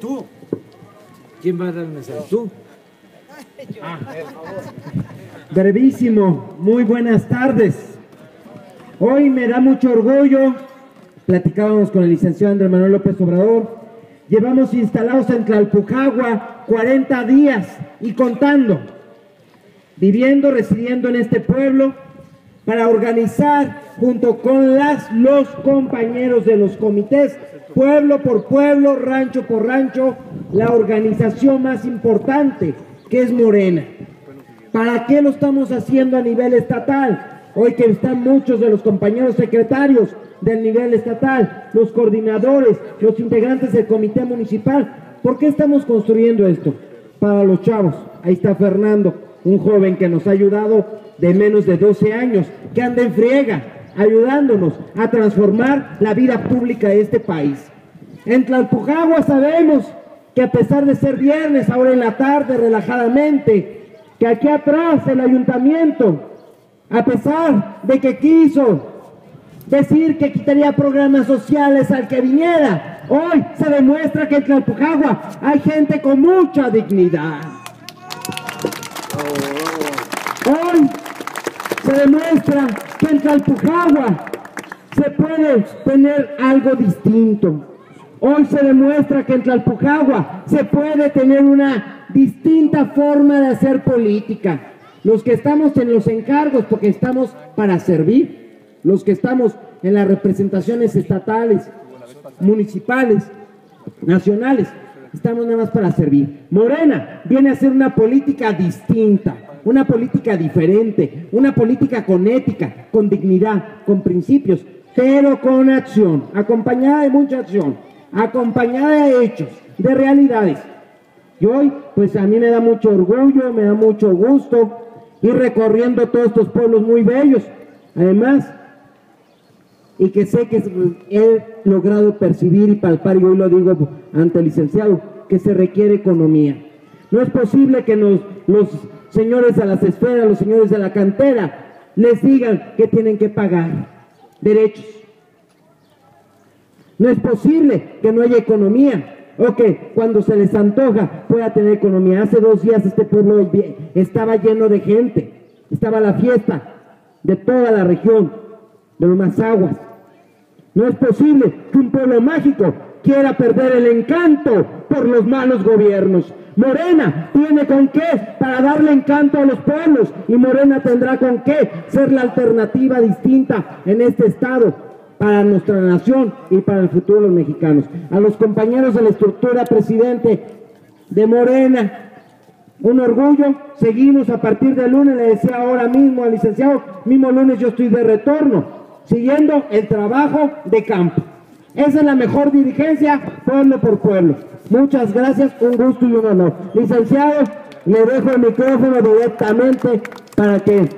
Tú. ¿Quién va a dar el mensaje? ¿Tú? Brevísimo, muy buenas tardes. Hoy me da mucho orgullo, platicábamos con el licenciado Andrés Manuel López Obrador, llevamos instalados en Tlalpujahua 40 días y contando, viviendo, residiendo en este pueblo, para organizar junto con los compañeros de los comités, pueblo por pueblo, rancho por rancho, la organización más importante, que es Morena. ¿Para qué lo estamos haciendo a nivel estatal? Hoy que están muchos de los compañeros secretarios del nivel estatal, los coordinadores, los integrantes del comité municipal, ¿por qué estamos construyendo esto? Para los chavos. Ahí está Fernando, un joven que nos ha ayudado de menos de 12 años, que anda en friega, ayudándonos a transformar la vida pública de este país. En Tlalpujahua sabemos que a pesar de ser viernes, ahora en la tarde, relajadamente, que aquí atrás el ayuntamiento, a pesar de que quiso decir que quitaría programas sociales al que viniera, hoy se demuestra que en Tlalpujahua hay gente con mucha dignidad. Hoy se demuestra que en Tlalpujahua se puede tener algo distinto. Hoy se demuestra que en Tlalpujahua se puede tener una distinta forma de hacer política. Los que estamos en los encargos, porque estamos para servir, los que estamos en las representaciones estatales, municipales, nacionales, estamos nada más para servir. Morena viene a hacer una política distinta, una política diferente, una política con ética, con dignidad, con principios, pero con acción, acompañada de mucha acción, acompañada de hechos, de realidades. Y hoy, pues a mí me da mucho orgullo, me da mucho gusto ir recorriendo todos estos pueblos muy bellos, además, y que sé que he logrado percibir y palpar, y hoy lo digo ante el licenciado, que se requiere economía. No es posible que los señores de las esferas, los señores de la cantera, les digan que tienen que pagar derechos. No es posible que no haya economía, o que cuando se les antoja pueda tener economía. Hace 2 días este pueblo estaba lleno de gente, estaba la fiesta de toda la región, de los Mazahuas. No es posible que un pueblo mágico quiera perder el encanto por los malos gobiernos. Morena tiene con qué para darle encanto a los pueblos, y Morena tendrá con qué ser la alternativa distinta en este estado para nuestra nación y para el futuro de los mexicanos. A los compañeros de la estructura, presidente de Morena, un orgullo. Seguimos a partir del lunes, le decía ahora mismo al licenciado, mismo lunes yo estoy de retorno, siguiendo el trabajo de campo. Esa es la mejor dirigencia, pueblo por pueblo. Muchas gracias, un gusto y un honor. Licenciado, le dejo el micrófono directamente para que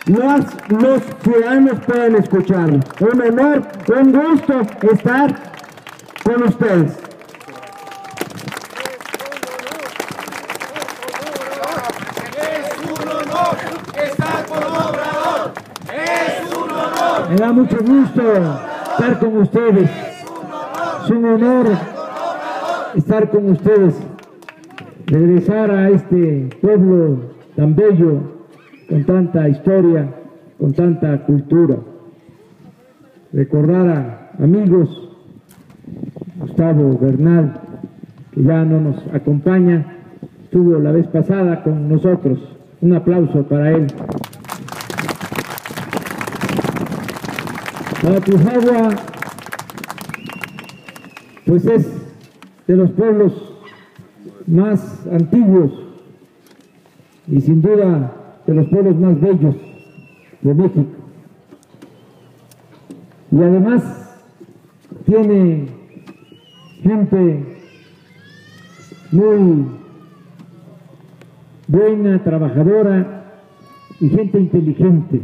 los ciudadanos puedan escucharlo. Un honor, un gusto estar con ustedes. Es un honor estar con Obrador. Es un honor. Me da mucho gusto estar con ustedes. Es un honor estar con ustedes. Regresar a este pueblo tan bello, con tanta historia, con tanta cultura. Recordar a amigos, Gustavo Bernal, que ya no nos acompaña, estuvo la vez pasada con nosotros. Un aplauso para él. Tlalpujahua, pues es de los pueblos más antiguos y sin duda de los pueblos más bellos de México. Y además tiene gente muy buena, trabajadora y gente inteligente.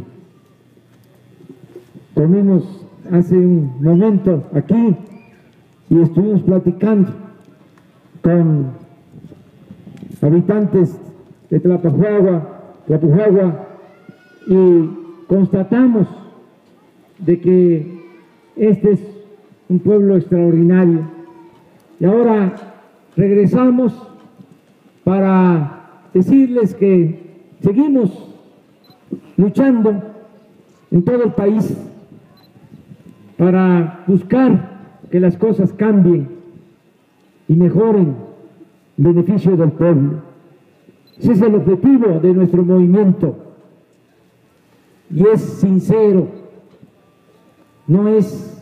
Comimos hace un momento aquí y estuvimos platicando con habitantes de Tlalpujahua, y constatamos de que este es un pueblo extraordinario. Y ahora regresamos para decirles que seguimos luchando en todo el país para buscar que las cosas cambien y mejoren en beneficio del pueblo. Ese es el objetivo de nuestro movimiento y es sincero, no es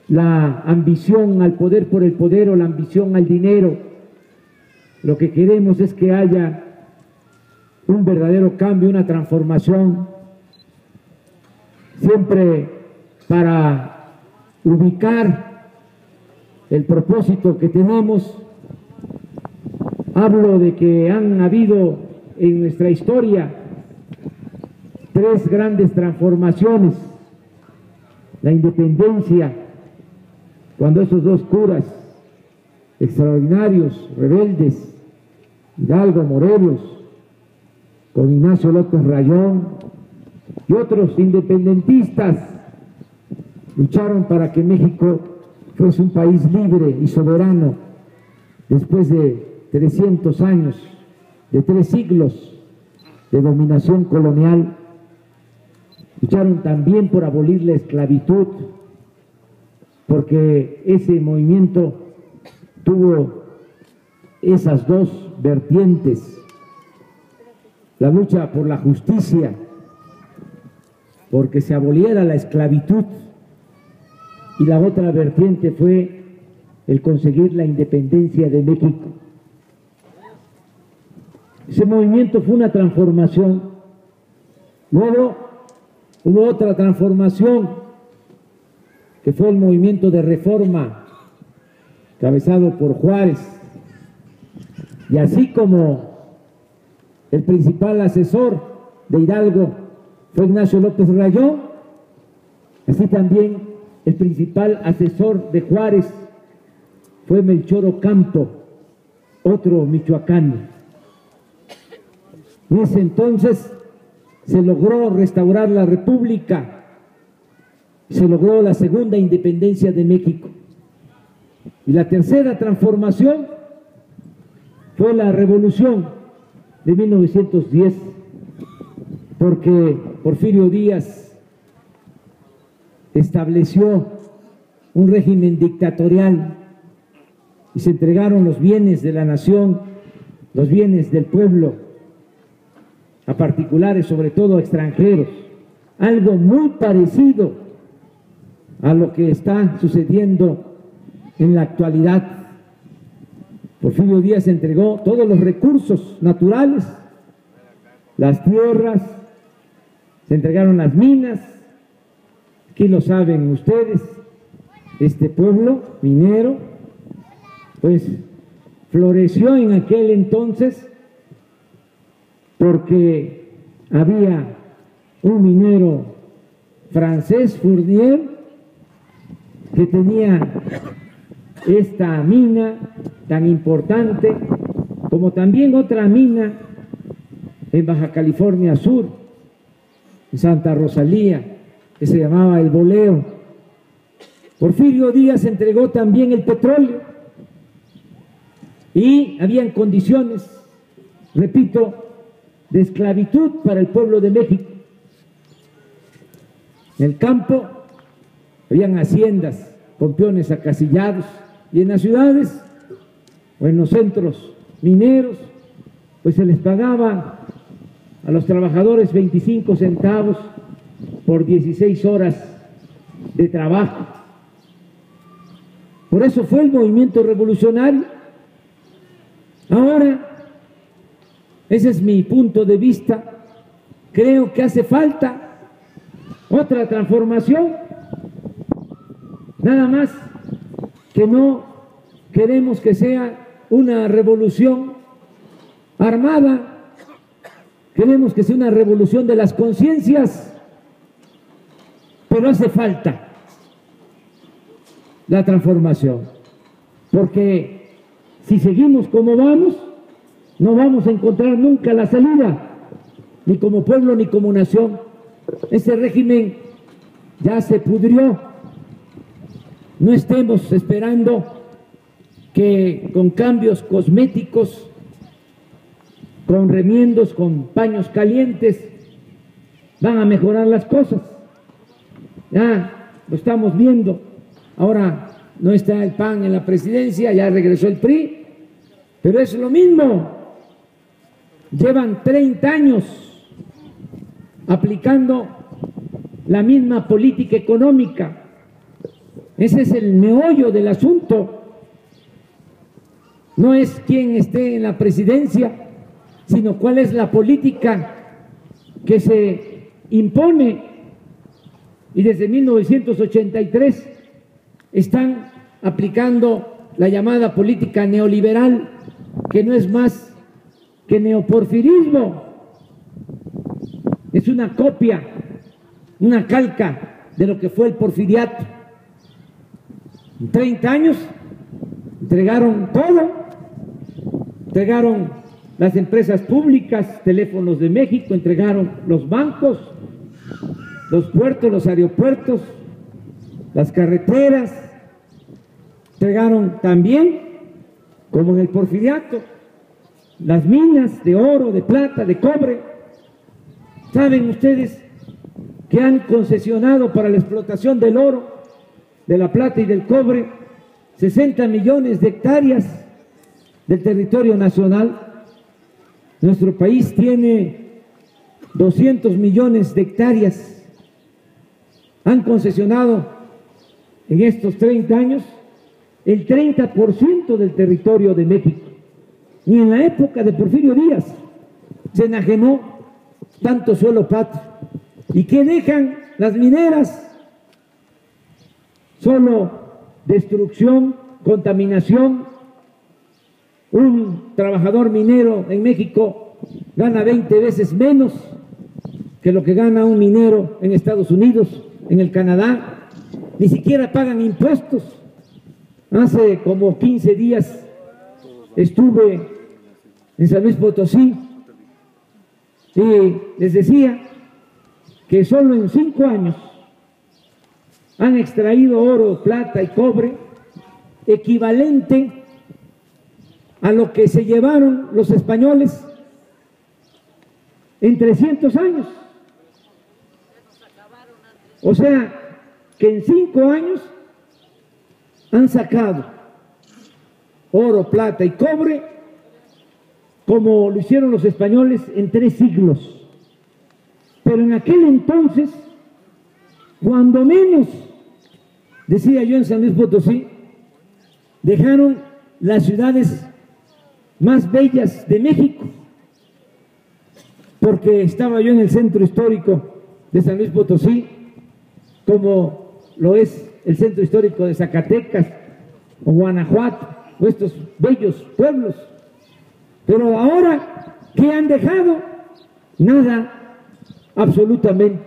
la ambición al poder por el poder o la ambición al dinero. Lo que queremos es que haya un verdadero cambio, una transformación, siempre para ubicar el propósito que tenemos. Hablo de que han habido en nuestra historia 3 grandes transformaciones: la independencia, cuando esos 2 curas extraordinarios, rebeldes, Hidalgo, Morelos, con Ignacio López Rayón y otros independentistas, lucharon para que México fuese un país libre y soberano después de 300 años, de 3 siglos de dominación colonial. Lucharon también por abolir la esclavitud, porque ese movimiento tuvo esas 2 vertientes: la lucha por la justicia, porque se aboliera la esclavitud, y la otra vertiente fue el conseguir la independencia de México. Ese movimiento fue una transformación. Luego hubo otra transformación, que fue el movimiento de reforma, encabezado por Juárez, y así como el principal asesor de Hidalgo fue Ignacio López Rayón, así también el principal asesor de Juárez fue Melchor Ocampo, otro michoacano. En ese entonces se logró restaurar la República, se logró la segunda independencia de México. Y la tercera transformación fue la Revolución de 1910, porque Porfirio Díaz estableció un régimen dictatorial y se entregaron los bienes de la nación, los bienes del pueblo, a particulares, sobre todo a extranjeros, algo muy parecido a lo que está sucediendo en la actualidad. Porfirio Díaz entregó todos los recursos naturales, las tierras, se entregaron las minas. Aquí lo saben ustedes, este pueblo minero pues floreció en aquel entonces porque había un minero francés, Fournier, que tenía esta mina tan importante, como también otra mina en Baja California Sur, en Santa Rosalía, que se llamaba El Boleo. Porfirio Díaz entregó también el petróleo y habían condiciones, repito, de esclavitud para el pueblo de México. En el campo habían haciendas con peones acasillados, y en las ciudades o en los centros mineros pues se les pagaba a los trabajadores 25 centavos por 16 horas de trabajo. Por eso fue el movimiento revolucionario. Ahora, ese es mi punto de vista, creo que hace falta otra transformación, nada más que no queremos que sea una revolución armada, queremos que sea una revolución de las conciencias, pero hace falta la transformación, porque si seguimos como vamos, no vamos a encontrar nunca la salida, ni como pueblo ni como nación. Ese régimen ya se pudrió. No estemos esperando que con cambios cosméticos, con remiendos, con paños calientes, van a mejorar las cosas. Ya lo estamos viendo. Ahora no está el PAN en la presidencia, ya regresó el PRI, pero es lo mismo. Llevan 30 años aplicando la misma política económica. Ese es el meollo del asunto. No es quién esté en la presidencia, sino cuál es la política que se impone. Y desde 1983 están aplicando la llamada política neoliberal, que no es más que neoporfirismo. Es una copia, una calca de lo que fue el porfiriato. En 30 años entregaron todo, entregaron las empresas públicas, Teléfonos de México, entregaron los bancos, los puertos, los aeropuertos, las carreteras, entregaron también, como en el porfiriato, las minas de oro, de plata, de cobre. ¿Saben ustedes que han concesionado para la explotación del oro, de la plata y del cobre 60 millones de hectáreas del territorio nacional? Nuestro país tiene 200 millones de hectáreas. Han concesionado en estos 30 años el 30% del territorio de México. Ni en la época de Porfirio Díaz se enajenó tanto suelo patrio. ¿Y qué dejan las mineras? Solo destrucción, contaminación. Un trabajador minero en México gana 20 veces menos que lo que gana un minero en Estados Unidos, en el Canadá. Ni siquiera pagan impuestos. Hace como 15 días estuve en San Luis Potosí y les decía que solo en 5 años han extraído oro, plata y cobre equivalente a lo que se llevaron los españoles en 300 años. O sea, que en 5 años han sacado oro, plata y cobre como lo hicieron los españoles en 3 siglos. Pero en aquel entonces, cuando menos, decía yo en San Luis Potosí, dejaron las ciudades más bellas de México, porque estaba yo en el centro histórico de San Luis Potosí, como lo es el centro histórico de Zacatecas o Guanajuato, o estos bellos pueblos. Pero ahora, ¿qué han dejado? Nada, absolutamente.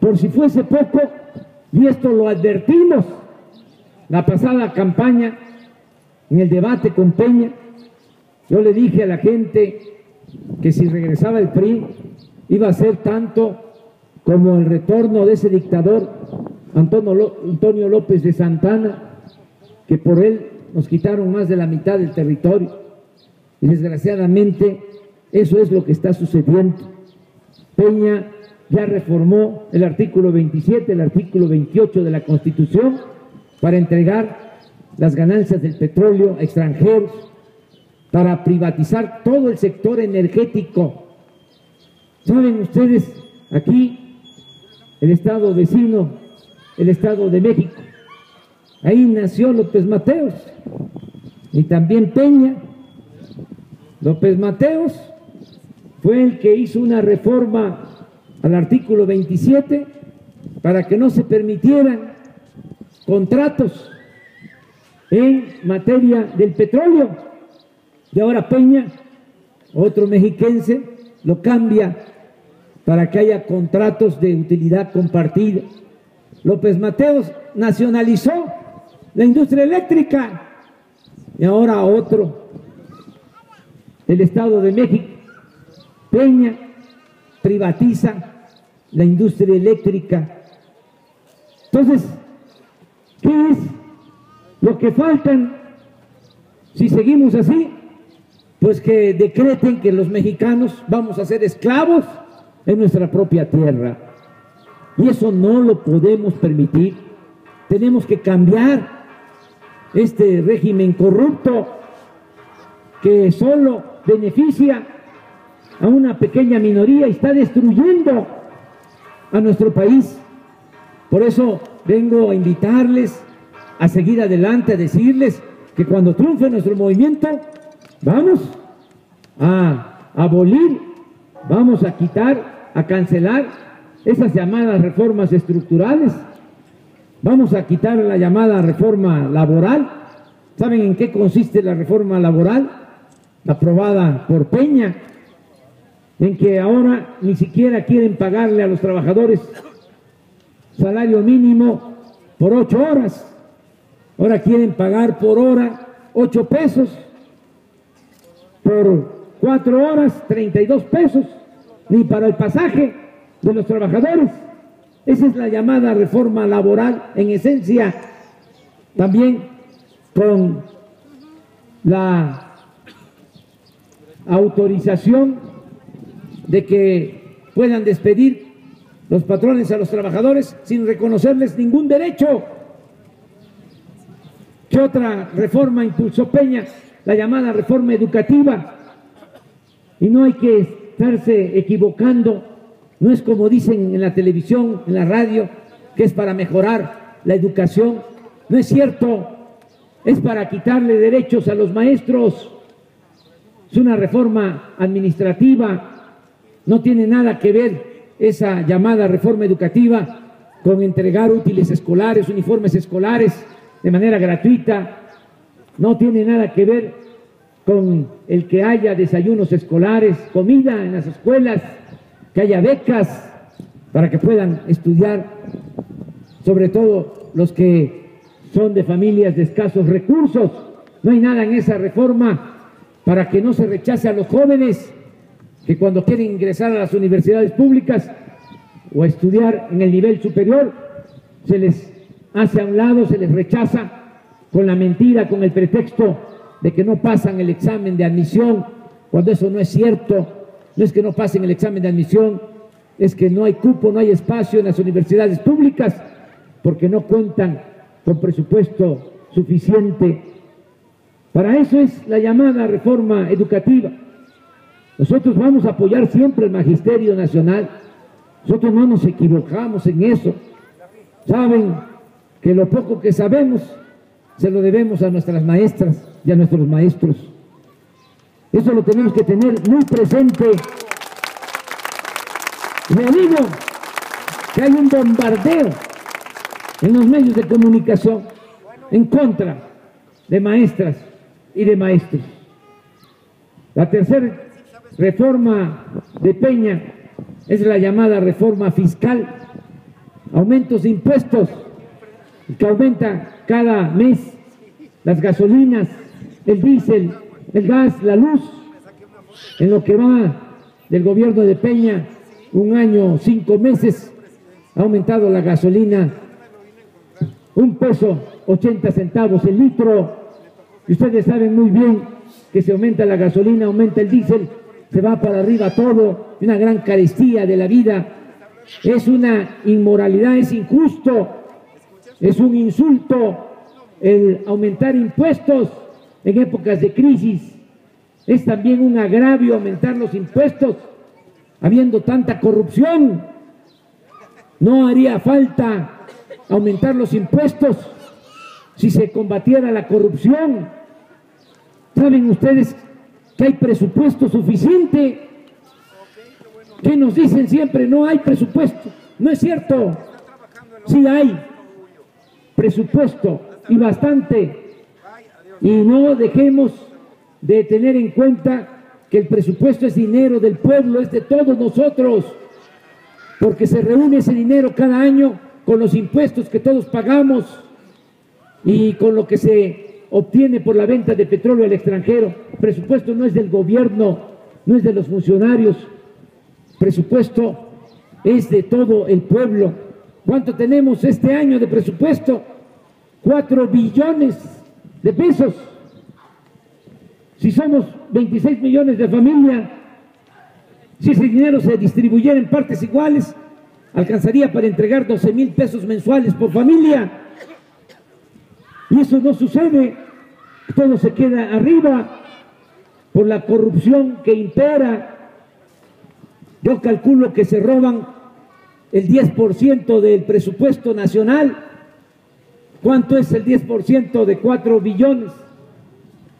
Por si fuese poco, y esto lo advertimos la pasada campaña, en el debate con Peña, yo le dije a la gente que si regresaba el PRI iba a ser tanto como el retorno de ese dictador Antonio López de Santana, que por él nos quitaron más de la mitad del territorio. Y desgraciadamente eso es lo que está sucediendo. Peña ya reformó el artículo 27, el artículo 28 de la Constitución para entregar las ganancias del petróleo a extranjeros, para privatizar todo el sector energético. ¿Saben ustedes? Aquí, el estado vecino, el Estado de México, ahí nació López Mateos y también Peña. López Mateos fue el que hizo una reforma al artículo 27 para que no se permitieran contratos en materia del petróleo. Y ahora Peña, otro mexiquense, lo cambia para que haya contratos de utilidad compartida. López Mateos nacionalizó la industria eléctrica y ahora otro, el Estado de México. Peña privatiza la industria eléctrica. Entonces, ¿qué es lo que faltan Si seguimos así, pues que decreten que los mexicanos vamos a ser esclavos en nuestra propia tierra. Y eso no lo podemos permitir. Tenemos que cambiar este régimen corrupto que solo beneficia a una pequeña minoría y está destruyendo a nuestro país. Por eso vengo a invitarles a seguir adelante, a decirles que cuando triunfe nuestro movimiento, vamos a abolir, vamos a quitar, a cancelar esas llamadas reformas estructurales, vamos a quitar la llamada reforma laboral. ¿Saben en qué consiste la reforma laboral? Aprobada por Peña, en que ahora ni siquiera quieren pagarle a los trabajadores salario mínimo por 8 horas, ahora quieren pagar por hora 8 pesos, por 4 horas 32 pesos, ni para el pasaje de los trabajadores. Esa es la llamada reforma laboral, en esencia, también con la autorización de que puedan despedir los patrones a los trabajadores sin reconocerles ningún derecho. ¿Qué otra reforma impulsó Peña? La llamada reforma educativa. Y no hay que estarse equivocando, no es como dicen en la televisión, en la radio, que es para mejorar la educación. No es cierto, es para quitarle derechos a los maestros. Es una reforma administrativa. No tiene nada que ver esa llamada reforma educativa con entregar útiles escolares, uniformes escolares de manera gratuita. No tiene nada que ver con el que haya desayunos escolares, comida en las escuelas, que haya becas para que puedan estudiar, sobre todo los que son de familias de escasos recursos. No hay nada en esa reforma para que no se rechace a los jóvenes que cuando quieren ingresar a las universidades públicas o a estudiar en el nivel superior, se les hace a un lado, se les rechaza con la mentira, con el pretexto de que no pasan el examen de admisión, cuando eso no es cierto. No es que no pasen el examen de admisión, es que no hay cupo, no hay espacio en las universidades públicas porque no cuentan con presupuesto suficiente. Para eso es la llamada reforma educativa. Nosotros vamos a apoyar siempre el Magisterio Nacional. Nosotros no nos equivocamos en eso. Saben que lo poco que sabemos se lo debemos a nuestras maestras y a nuestros maestros. Eso lo tenemos que tener muy presente. Le digo que hay un bombardeo en los medios de comunicación en contra de maestras y de maestros. La tercera reforma de Peña es la llamada reforma fiscal. Aumentos de impuestos que aumentan cada mes las gasolinas, el diésel, el gas, la luz. En lo que va del gobierno de Peña, 1 año, 5 meses, ha aumentado la gasolina $1.80 el litro. Y ustedes saben muy bien que si aumenta la gasolina, aumenta el diésel, se va para arriba todo, una gran carestía de la vida. Es una inmoralidad, es injusto, es un insulto el aumentar impuestos en épocas de crisis. Es también un agravio aumentar los impuestos habiendo tanta corrupción. No haría falta aumentar los impuestos si se combatiera la corrupción. ¿Saben ustedes que hay presupuesto suficiente? ¿Qué nos dicen siempre? No hay presupuesto. No es cierto. Sí hay presupuesto y bastante. Y no dejemos de tener en cuenta que el presupuesto es dinero del pueblo, es de todos nosotros, porque se reúne ese dinero cada año con los impuestos que todos pagamos y con lo que se obtiene por la venta de petróleo al extranjero. El presupuesto no es del gobierno, no es de los funcionarios, el presupuesto es de todo el pueblo. ¿Cuánto tenemos este año de presupuesto? 4 billones de pesos. Si somos 26 millones de familias, si ese dinero se distribuyera en partes iguales, alcanzaría para entregar 12,000 pesos mensuales por familia. Y eso no sucede, todo se queda arriba por la corrupción que impera. Yo calculo que se roban el 10% del presupuesto nacional. ¿Cuánto es el 10% de 4 billones?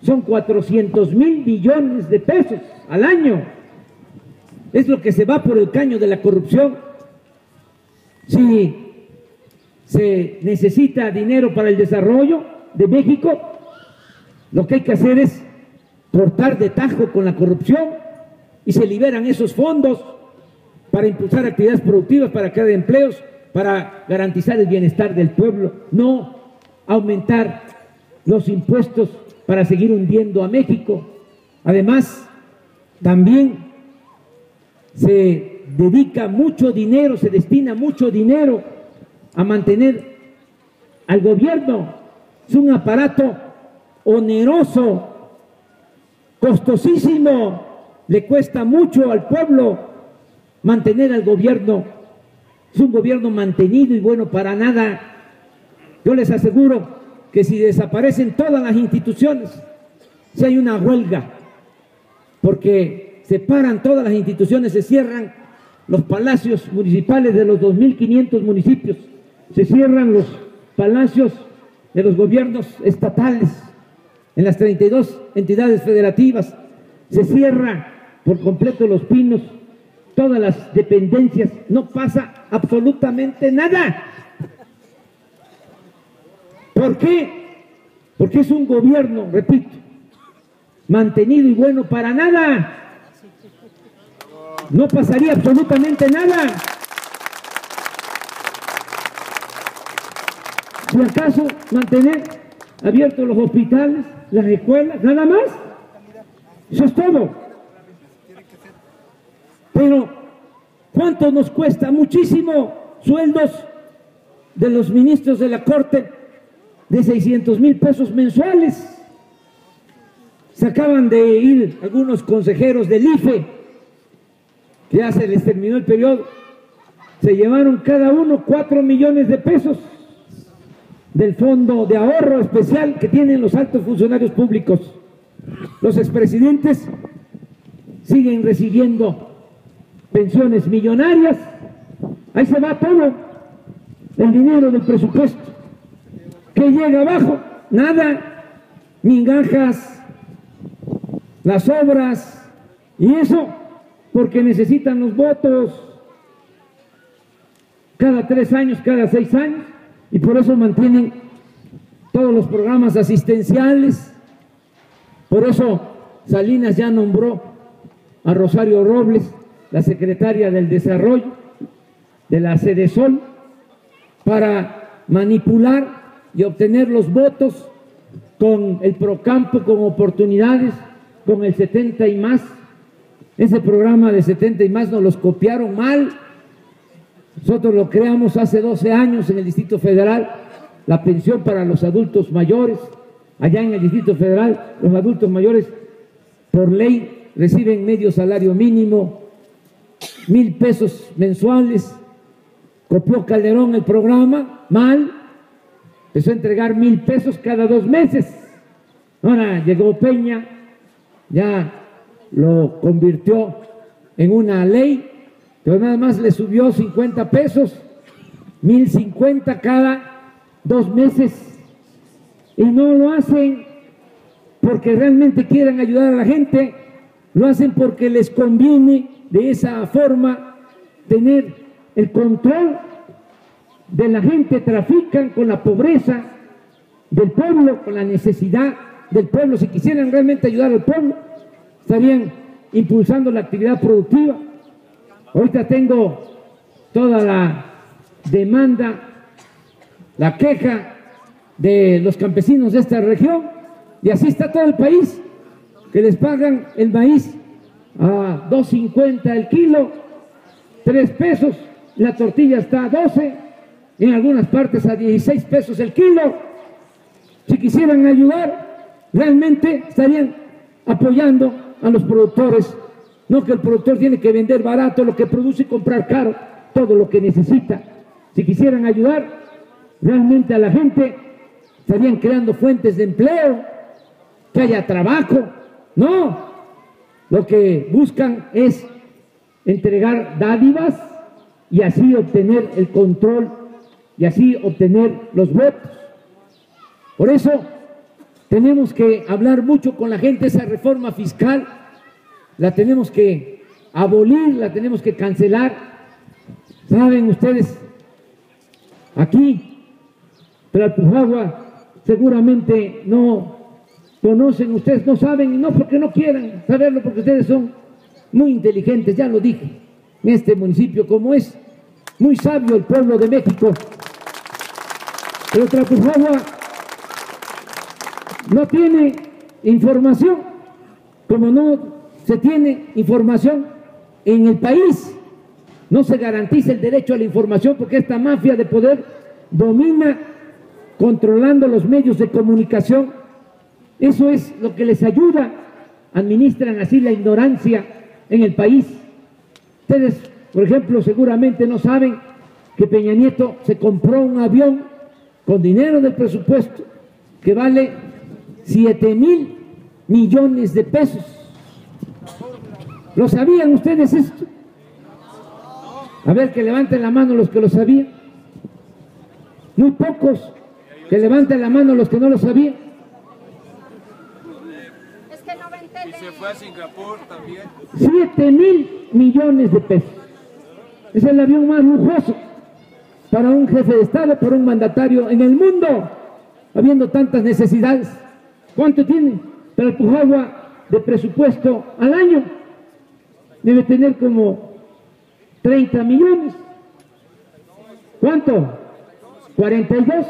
Son 400,000 billones de pesos al año. Es lo que se va por el caño de la corrupción. Si se necesita dinero para el desarrollo de México, lo que hay que hacer es cortar de tajo con la corrupción y se liberan esos fondos para impulsar actividades productivas, para crear empleos, para garantizar el bienestar del pueblo, no aumentar los impuestos para seguir hundiendo a México. Además, también se dedica mucho dinero, se destina mucho dinero a mantener al gobierno. Es un aparato oneroso, costosísimo, le cuesta mucho al pueblo mantener al gobierno. Es un gobierno mantenido y bueno para nada. Yo les aseguro que si desaparecen todas las instituciones, si hay una huelga, porque se paran todas las instituciones, se cierran los palacios municipales de los 2.500 municipios, se cierran los palacios de los gobiernos estatales en las 32 entidades federativas, se cierra por completo Los Pinos, todas las dependencias, no pasa absolutamente nada. ¿Por qué? Porque es un gobierno, repito, mantenido y bueno para nada. No pasaría absolutamente nada. Si acaso mantener abiertos los hospitales, las escuelas, nada más. Eso es todo. Pero, ¿cuánto nos cuesta? Muchísimo. Sueldos de los ministros de la Corte de 600,000 pesos mensuales. Se acaban de ir algunos consejeros del IFE, que ya se les terminó el periodo, se llevaron cada uno 4 millones de pesos del fondo de ahorro especial que tienen los altos funcionarios públicos. Los expresidentes siguen recibiendo pensiones millonarias. Ahí se va todo el dinero del presupuesto. ¿Qué llega abajo? Nada. Migajas, las obras, y eso porque necesitan los votos cada 3 años, cada 6 años, y por eso mantienen todos los programas asistenciales. Por eso Salinas ya nombró a Rosario Robles, la secretaria del Desarrollo de la Sedesol, para manipular y obtener los votos con el Procampo, con oportunidades, con el 70 y más. Ese programa de 70 y más nos los copiaron mal. Nosotros lo creamos hace 12 años en el Distrito Federal, la pensión para los adultos mayores. Allá en el Distrito Federal, los adultos mayores por ley reciben medio salario mínimo, 1,000 pesos mensuales. Copió Calderón el programa, mal, empezó a entregar 1,000 pesos cada 2 meses. Ahora llegó Peña, ya lo convirtió en una ley, pero nada más le subió 50 pesos, 1,050 cada 2 meses. Y no lo hacen porque realmente quieren ayudar a la gente, lo hacen porque les conviene de esa forma tener el control de la gente. Trafican con la pobreza del pueblo, con la necesidad del pueblo. Si quisieran realmente ayudar al pueblo, estarían impulsando la actividad productiva. Ahorita tengo toda la demanda, la queja de los campesinos de esta región, y así está todo el país, que les pagan el maíz a 2.50 el kilo, 3 pesos, la tortilla está a 12, en algunas partes a 16 pesos el kilo. Si quisieran ayudar, realmente estarían apoyando a los productores, no que el productor tiene que vender barato lo que produce y comprar caro todo lo que necesita. Si quisieran ayudar realmente a la gente, estarían creando fuentes de empleo, que haya trabajo. No, lo que buscan es entregar dádivas y así obtener el control y así obtener los votos. Por eso tenemos que hablar mucho con la gente. Esa reforma fiscal la tenemos que abolir, la tenemos que cancelar. Saben ustedes, aquí, Tlalpujahua, seguramente no conocen, ustedes no saben, y no porque no quieran saberlo, porque ustedes son muy inteligentes, ya lo dije, en este municipio, como es muy sabio el pueblo de México. Pero Tlalpujahua no tiene información, como no se tiene información en el país. No se garantiza el derecho a la información porque esta mafia de poder domina controlando los medios de comunicación. Eso es lo que les ayuda. Administran así la ignorancia en el país. Ustedes, por ejemplo, seguramente no saben que Peña Nieto se compró un avión con dinero del presupuesto que vale 7,000 millones de pesos. ¿Lo sabían ustedes esto? A ver, que levanten la mano los que lo sabían. Muy pocos. Que levanten la mano los que no lo sabían. Es que no ven tele. Y se fue a Singapur también. 7,000 millones de pesos. Es el avión más lujoso para un jefe de Estado, para un mandatario en el mundo, habiendo tantas necesidades. ¿Cuánto tiene Tlalpujahua de presupuesto al año? Debe tener como 30 millones. ¿Cuánto? 42.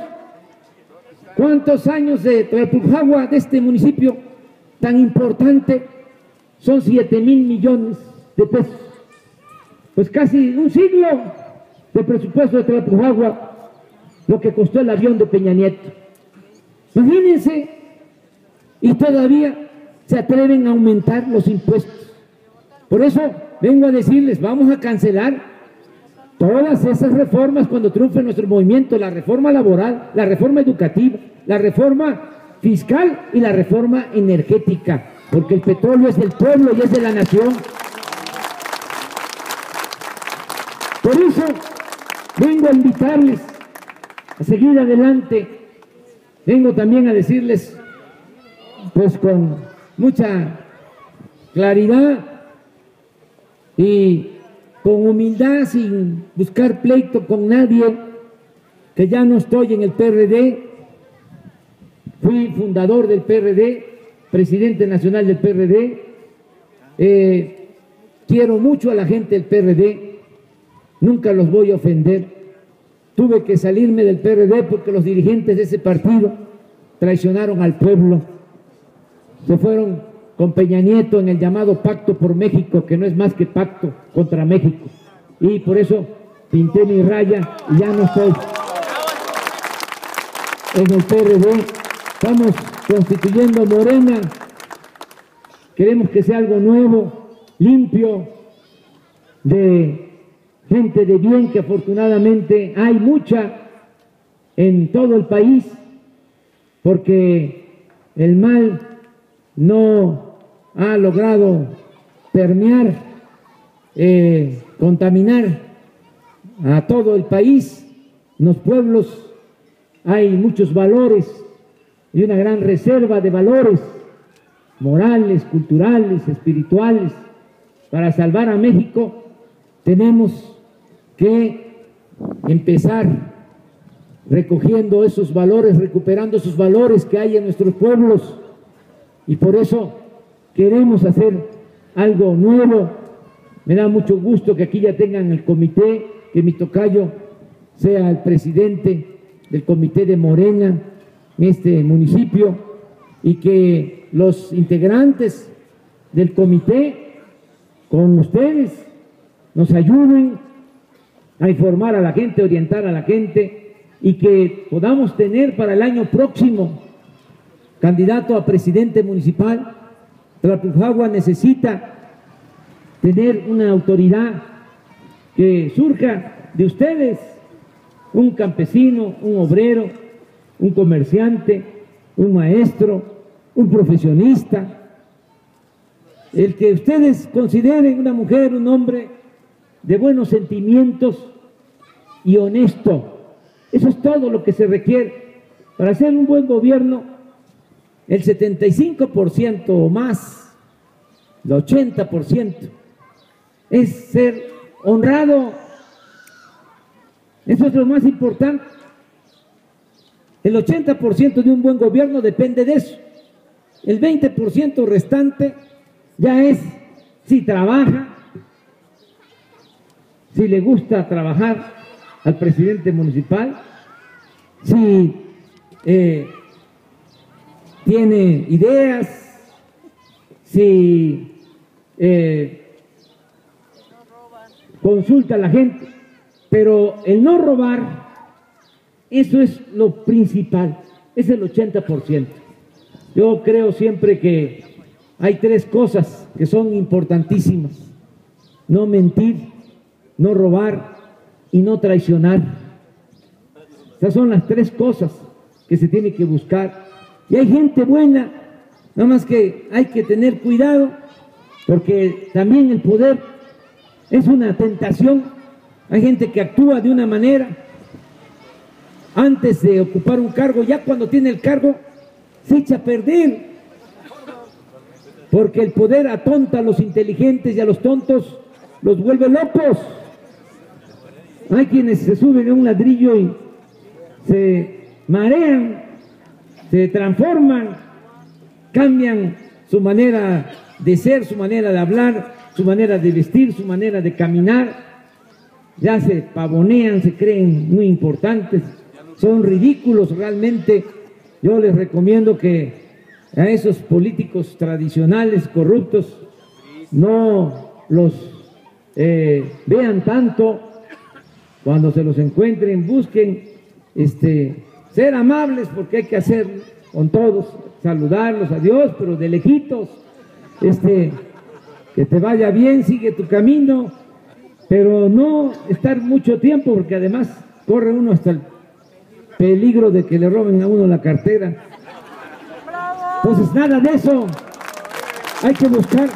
¿Cuántos años de Tlalpujahua, de este municipio tan importante? Son 7,000 millones de pesos. Pues casi un siglo de presupuesto de Tlalpujahua, lo que costó el avión de Peña Nieto. Imagínense, y todavía se atreven a aumentar los impuestos. Por eso vengo a decirles, vamos a cancelar todas esas reformas cuando triunfe nuestro movimiento: la reforma laboral, la reforma educativa, la reforma fiscal y la reforma energética, porque el petróleo es del pueblo y es de la nación. Por eso vengo a invitarles a seguir adelante. Vengo también a decirles, pues con mucha claridad y con humildad, sin buscar pleito con nadie, que ya no estoy en el PRD. Fui fundador del PRD, presidente nacional del PRD. Quiero mucho a la gente del PRD, nunca los voy a ofender. Tuve que salirme del PRD porque los dirigentes de ese partido traicionaron al pueblo. Se fueron con Peña Nieto en el llamado Pacto por México, que no es más que pacto contra México. Y por eso pinté mi raya y ya no estoy en el PRD. Estamos constituyendo Morena. Queremos que sea algo nuevo, limpio, de gente de bien, que afortunadamente hay mucha en todo el país, porque el mal no ha logrado permear, contaminar a todo el país. En los pueblos hay muchos valores y una gran reserva de valores morales, culturales, espirituales. Para salvar a México tenemos que empezar recogiendo esos valores, recuperando esos valores que hay en nuestros pueblos, y por eso queremos hacer algo nuevo. Me da mucho gusto que aquí ya tengan el comité, que mi tocayo sea el presidente del comité de Morena en este municipio, y que los integrantes del comité con ustedes nos ayuden a informar a la gente, orientar a la gente, y que podamos tener para el año próximo candidato a presidente municipal Tlalpujahua necesita tener una autoridad que surja de ustedes, un campesino, un obrero, un comerciante, un maestro, un profesionista, el que ustedes consideren una mujer, un hombre de buenos sentimientos y honesto. Eso es todo lo que se requiere para hacer un buen gobierno. El 75% o más, el 80%, es ser honrado. Eso es lo más importante. El 80% de un buen gobierno depende de eso. El 20% restante ya es si trabaja, si le gusta trabajar al presidente municipal, si tiene ideas, si consulta a la gente, pero el no robar, eso es lo principal, es el 80%. Yo creo siempre que hay tres cosas que son importantísimas: no mentir, no robar y no traicionar. Esas son las tres cosas que se tiene que buscar. Y hay gente buena, nada más que hay que tener cuidado, porque también el poder es una tentación. Hay gente que actúa de una manera antes de ocupar un cargo, ya cuando tiene el cargo se echa a perder, porque el poder atonta a los inteligentes y a los tontos los vuelve locos. Hay quienes se suben a un ladrillo y se marean, se transforman, cambian su manera de ser, su manera de hablar, su manera de vestir, su manera de caminar, ya se pavonean, se creen muy importantes, son ridículos realmente. Yo les recomiendo que a esos políticos tradicionales corruptos no los vean tanto. Cuando se los encuentren, busquen ser amables, porque hay que hacer con todos, saludarlos, adiós, pero de lejitos, que te vaya bien, sigue tu camino, pero no estar mucho tiempo, porque además corre uno hasta el peligro de que le roben a uno la cartera. Entonces, nada de eso. Hay que buscar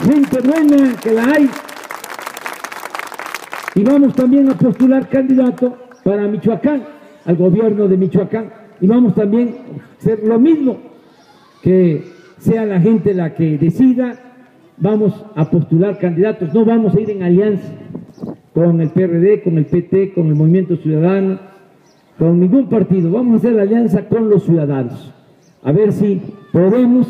gente buena, que la hay. Y vamos también a postular candidato para Michoacán, al gobierno de Michoacán. Y vamos también a hacer lo mismo, que sea la gente la que decida. Vamos a postular candidatos, no vamos a ir en alianza con el PRD, con el PT, con el Movimiento Ciudadano, con ningún partido. Vamos a hacer la alianza con los ciudadanos, a ver si podemos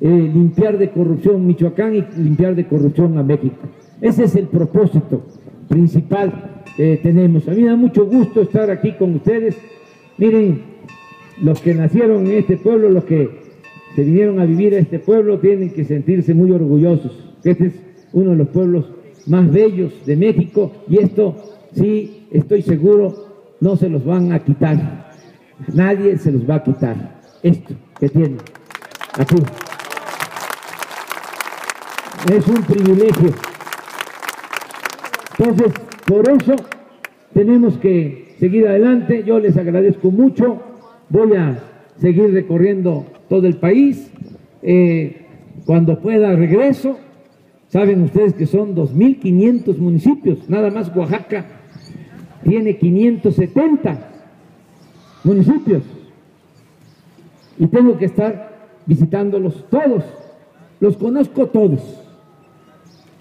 limpiar de corrupción Michoacán y limpiar de corrupción a México. Ese es el propósito principal que tenemos. A mí me da mucho gusto estar aquí con ustedes. Miren, los que nacieron en este pueblo, los que se vinieron a vivir a este pueblo, tienen que sentirse muy orgullosos. Este es uno de los pueblos más bellos de México, y esto sí, estoy seguro, no se los van a quitar. Nadie se los va a quitar. Esto que tienen aquí es un privilegio. Entonces, por eso tenemos que seguir adelante. Yo les agradezco mucho. Voy a seguir recorriendo todo el país. Cuando pueda regreso. Saben ustedes que son 2.500 municipios. Nada más Oaxaca tiene 570 municipios. Y tengo que estar visitándolos todos. Los conozco todos.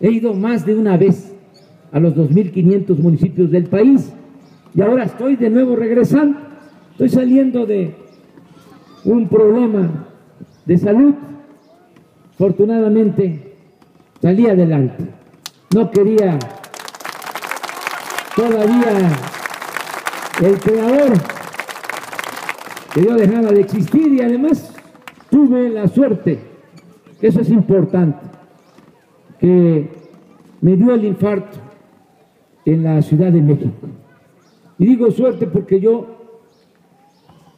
He ido más de una vez a los 2.500 municipios del país. Y ahora estoy de nuevo regresando. Estoy saliendo de un problema de salud. Afortunadamente salí adelante. No quería todavía el creador que yo dejara de existir, y además tuve la suerte, que eso es importante, que me dio el infarto en la Ciudad de México. Y digo suerte porque yo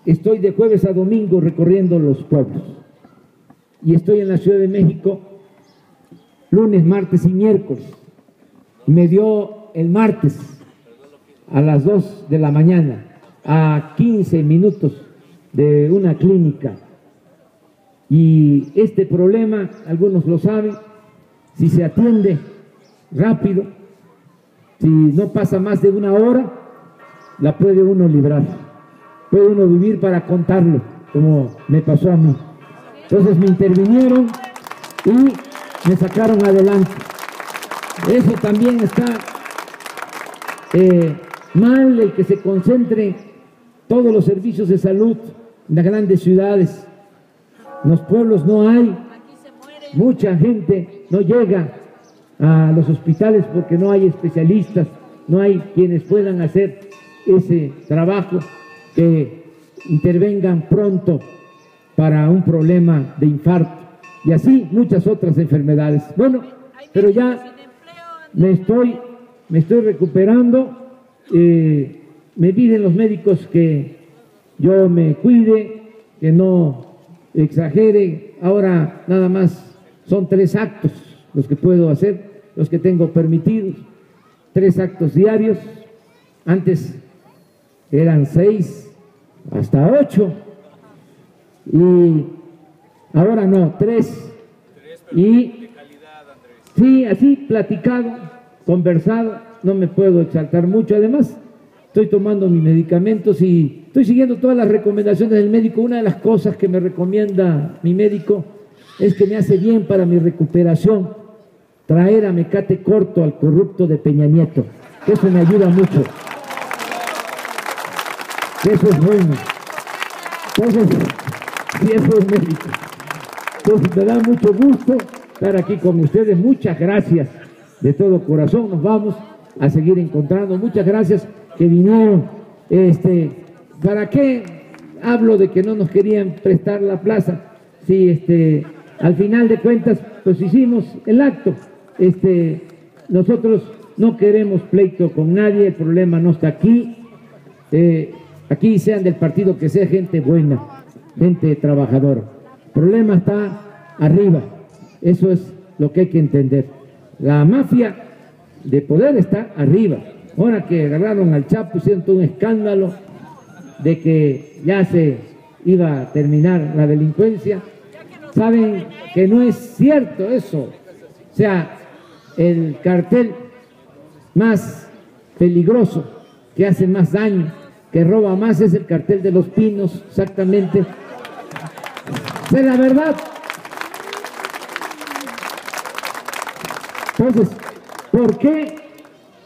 estoy de jueves a domingo recorriendo los pueblos. y estoy en la Ciudad de México lunes, martes y miércoles. Me dio el martes a las 2 de la mañana, a 15 minutos de una clínica. Y este problema, algunos lo saben, si se atiende rápido, si no pasa más de una hora, la puede uno librar, puede uno vivir para contarlo, como me pasó a mí. Entonces me intervinieron y me sacaron adelante. Eso también está mal, el que se concentre todos los servicios de salud en las grandes ciudades. En los pueblos no hay, mucha gente no llega a los hospitales porque no hay especialistas, no hay quienes puedan hacer ese trabajo, que intervengan pronto para un problema de infarto y así muchas otras enfermedades. Bueno, pero ya me estoy recuperando. Me piden los médicos que yo me cuide, que no exagere. Ahora nada más son 3 actos los que puedo hacer, los que tengo permitidos, 3 actos diarios. Antes eran 6 hasta 8 y ahora no, 3. Y sí, así platicado, conversado, no me puedo exaltar mucho. Además, estoy tomando mis medicamentos y estoy siguiendo todas las recomendaciones del médico. Una de las cosas que me recomienda mi médico es que me hace bien para mi recuperación traer a Mecate Corto al corrupto de Peña Nieto. Eso me ayuda mucho. Eso es bueno. Entonces, sí, eso es médico. Entonces, me da mucho gusto estar aquí con ustedes. Muchas gracias de todo corazón. Nos vamos a seguir encontrando. Muchas gracias que vinieron. ¿Para qué hablo de que no nos querían prestar la plaza? Sí, al final de cuentas, pues hicimos el acto. Nosotros no queremos pleito con nadie, el problema no está aquí. Aquí sean del partido que sea, gente buena, gente trabajadora. El problema está arriba, eso es lo que hay que entender. La mafia de poder está arriba. Ahora que agarraron al Chapo, hicieron todo un escándalo de que ya se iba a terminar la delincuencia. Saben que no es cierto eso. O sea, el cartel más peligroso, que hace más daño, que roba más, es el cartel de Los Pinos, exactamente. Esa es la verdad. Entonces, ¿por qué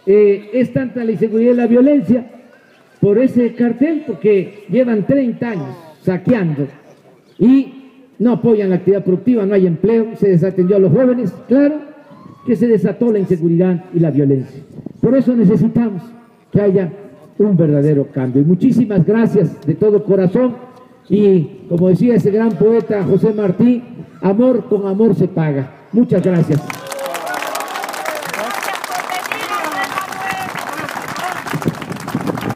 es tanta la inseguridad y la violencia? Por ese cartel, porque llevan 30 años saqueando y no apoyan la actividad productiva, no hay empleo, se desatendió a los jóvenes. Claro que se desató la inseguridad y la violencia. Por eso necesitamos que haya un verdadero cambio. Y muchísimas gracias de todo corazón. Y como decía ese gran poeta José Martí, amor con amor se paga. Muchas gracias.